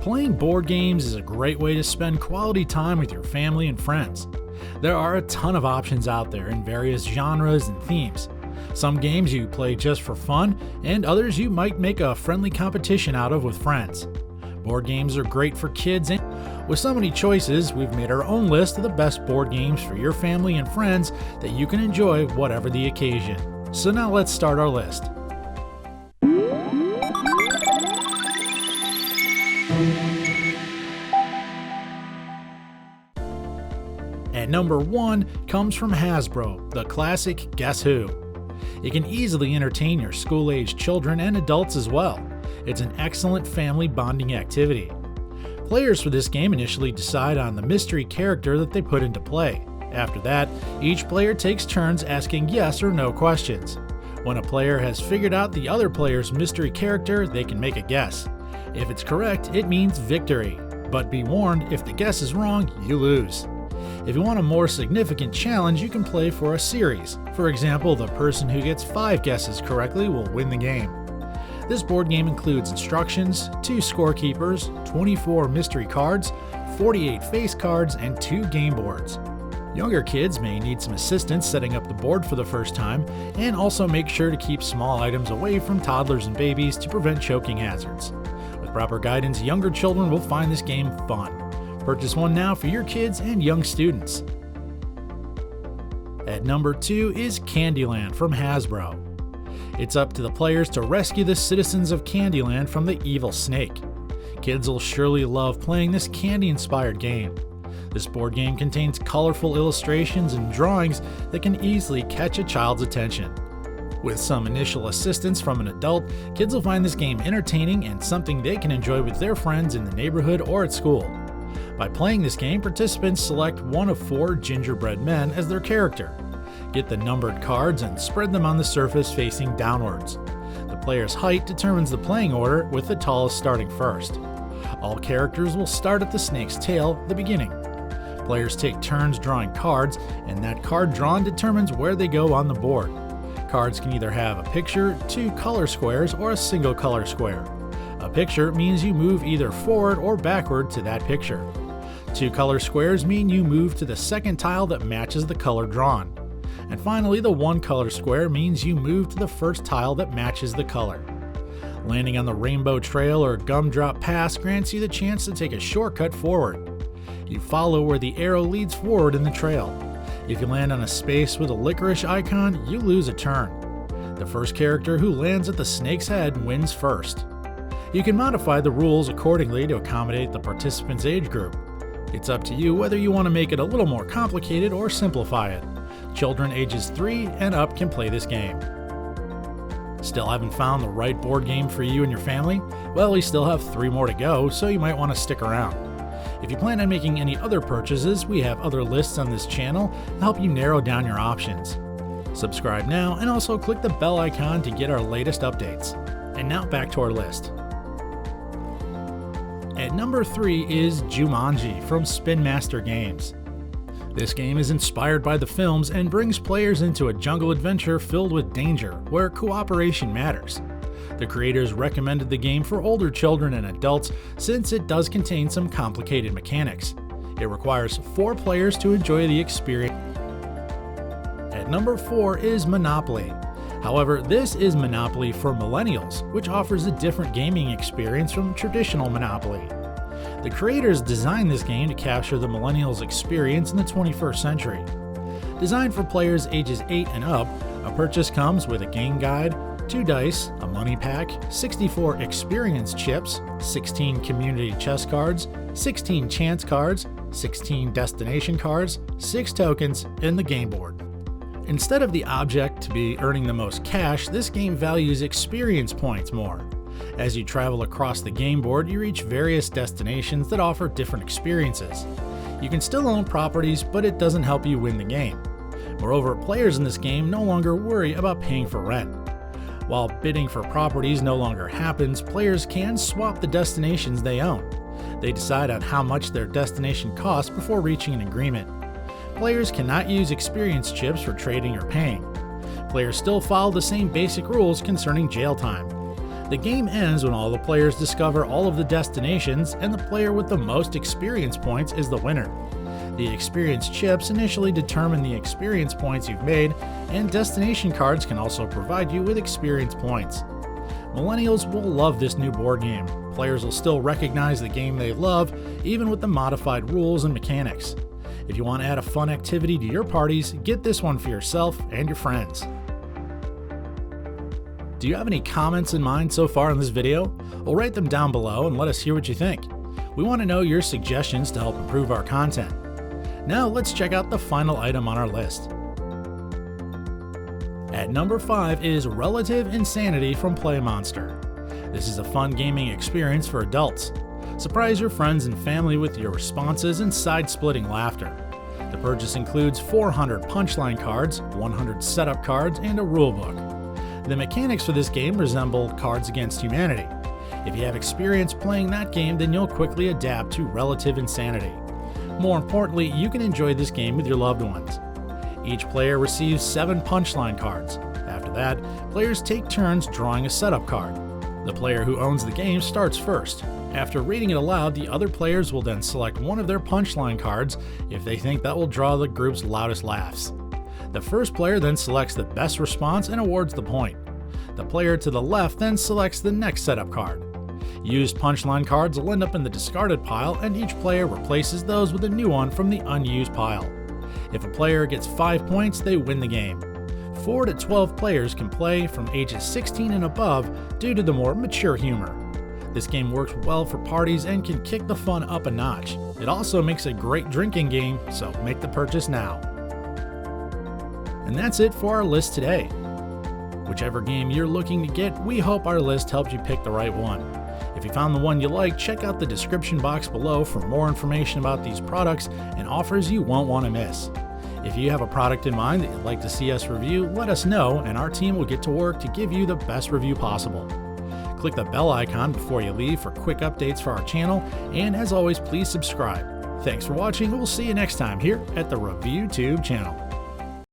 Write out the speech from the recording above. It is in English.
Playing board games is a great way to spend quality time with your family and friends. There are a ton of options out there in various genres and themes. Some games you play just for fun, and others you might make a friendly competition out of with friends. Board games are great for kids, and with so many choices, we've made our own list of the best board games for your family and friends that you can enjoy whatever the occasion. So now let's start our list. At number 1 comes from Hasbro, the classic Guess Who. It can easily entertain your school-aged children and adults as well. It's an excellent family bonding activity. Players for this game initially decide on the mystery character that they put into play. After that, each player takes turns asking yes or no questions. When a player has figured out the other player's mystery character, they can make a guess. If it's correct, it means victory. But be warned, if the guess is wrong, you lose. If you want a more significant challenge, you can play for a series. For example, the person who gets 5 guesses correctly will win the game. This board game includes instructions, 2 scorekeepers, 24 mystery cards, 48 face cards, and 2 game boards. Younger kids may need some assistance setting up the board for the first time, and also make sure to keep small items away from toddlers and babies to prevent choking hazards. With proper guidance, younger children will find this game fun. Purchase one now for your kids and young students. At number 2 is Candyland from Hasbro. It's up to the players to rescue the citizens of Candyland from the evil snake. Kids will surely love playing this candy-inspired game. This board game contains colorful illustrations and drawings that can easily catch a child's attention. With some initial assistance from an adult, kids will find this game entertaining and something they can enjoy with their friends in the neighborhood or at school. By playing this game, participants select one of 4 gingerbread men as their character. Get the numbered cards and spread them on the surface facing downwards. The player's height determines the playing order, with the tallest starting first. All characters will start at the snake's tail, the beginning. Players take turns drawing cards, and that card drawn determines where they go on the board. Cards can either have a picture, 2 color squares, or a single color square. A picture means you move either forward or backward to that picture. 2 color squares mean you move to the second tile that matches the color drawn. And finally, the 1 color square means you move to the first tile that matches the color. Landing on the rainbow trail or gumdrop pass grants you the chance to take a shortcut forward. You follow where the arrow leads forward in the trail. If you land on a space with a licorice icon, you lose a turn. The first character who lands at the snake's head wins first. You can modify the rules accordingly to accommodate the participants' age group. It's up to you whether you want to make it a little more complicated or simplify it. Children ages 3 and up can play this game. Still haven't found the right board game for you and your family? Well, we still have 3 more to go, so you might want to stick around. If you plan on making any other purchases, we have other lists on this channel to help you narrow down your options. Subscribe now and also click the bell icon to get our latest updates. And now back to our list. At number 3 is Jumanji from Spin Master Games. This game is inspired by the films and brings players into a jungle adventure filled with danger, where cooperation matters. The creators recommended the game for older children and adults since it does contain some complicated mechanics. It requires 4 players to enjoy the experience. At number 4 is Monopoly. However, this is Monopoly for millennials, which offers a different gaming experience from traditional Monopoly. The creators designed this game to capture the millennials' experience in the 21st century. Designed for players ages 8 and up, a purchase comes with a game guide, 2 dice, a money pack, 64 experience chips, 16 community chess cards, 16 chance cards, 16 destination cards, 6 tokens, and the game board. Instead of the object to be earning the most cash, this game values experience points more. As you travel across the game board, you reach various destinations that offer different experiences. You can still own properties, but it doesn't help you win the game. Moreover, players in this game no longer worry about paying for rent. While bidding for properties no longer happens, players can swap the destinations they own. They decide on how much their destination costs before reaching an agreement. Players cannot use experience chips for trading or paying. Players still follow the same basic rules concerning jail time. The game ends when all the players discover all of the destinations, and the player with the most experience points is the winner. The experience chips initially determine the experience points you've made, and destination cards can also provide you with experience points. Millennials will love this new board game. Players will still recognize the game they love, even with the modified rules and mechanics. If you want to add a fun activity to your parties, get this one for yourself and your friends. Do you have any comments in mind so far in this video? Well, write them down below and let us hear what you think. We want to know your suggestions to help improve our content. Now let's check out the final item on our list. At number 5 is Relative Insanity from PlayMonster. This is a fun gaming experience for adults. Surprise your friends and family with your responses and side-splitting laughter. The purchase includes 400 punchline cards, 100 setup cards, and a rulebook. The mechanics for this game resemble Cards Against Humanity. If you have experience playing that game, then you'll quickly adapt to Relative Insanity. More importantly, you can enjoy this game with your loved ones. Each player receives 7 punchline cards. After that, players take turns drawing a setup card. The player who owns the game starts first. After reading it aloud, the other players will then select one of their punchline cards if they think that will draw the group's loudest laughs. The first player then selects the best response and awards the point. The player to the left then selects the next setup card. Used punchline cards will end up in the discarded pile, and each player replaces those with a new one from the unused pile. If a player gets 5 points, they win the game. 4 to 12 players can play from ages 16 and above due to the more mature humor. This game works well for parties and can kick the fun up a notch. It also makes a great drinking game, so make the purchase now. And that's it for our list today. Whichever game you're looking to get, we hope our list helped you pick the right one. If you found the one you like, check out the description box below for more information about these products and offers you won't want to miss. If you have a product in mind that you'd like to see us review, let us know and our team will get to work to give you the best review possible. Click the bell icon before you leave for quick updates for our channel, and as always, please subscribe. Thanks for watching, and we'll see you next time here at the ReviewTube channel.